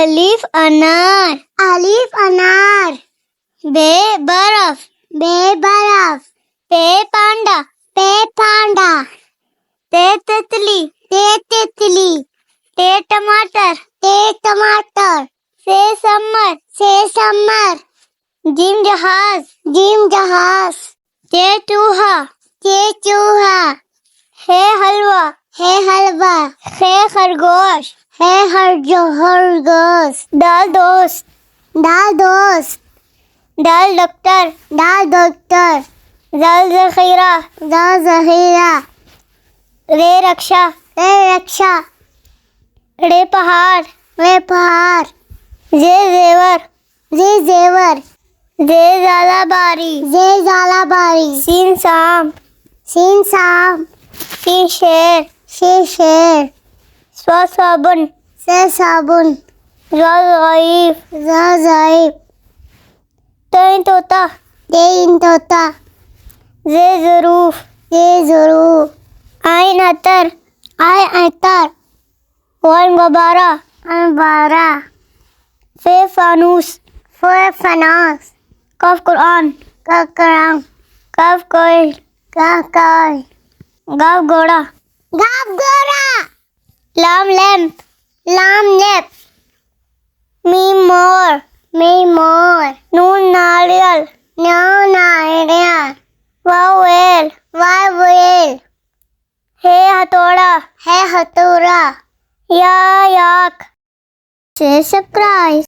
अलिफ अनार, अलिफ अनार। बे बर्फ, बे बर्फ। पे पांडा, पे पांडा। ते तितली, ते तितली। ते टमाटर, ते टमाटर। से समर, से समर। जिम जहाज, जिम जहाज। ते चूहा, ते चूहा। है हलवा, है हलवा। है खरगोश, है खरगोश। दाल दोस्त, दाल दोस्त। दाल डॉक्टर, दाल डॉक्टर। दाल जखीरा, दाल जहीरा। रे रक्षा, रे रक्षा। रे पहाड़, रे पहाड़। जे जेवर, जे जेवर। जे जालाबारी, जे जालाबारी। सीन सांप, सीन सांप। सी शेर, शे शेर। स्वा साबुन, से साबुन। ज़ाइफ, ज़ाइफ। तैन तोता, तीन तोता। जे ज़रूफ, ये जरूर। आइन अतर, आय अतर। वन गबारा, अनबारा। फे फानूस, फे फनास। कफ कुरान, ककरम। कफ कोयल, ककल। गाव घोड़ा, गाप गोरा। लाम लैम्प, लाम लेप। मीम मोर, मी मोर। नून नारियल, नो नारियल। वाव वेल, वाय वेल। हे हथौड़ा, है हथौड़ा। या याक, से सरप्राइज।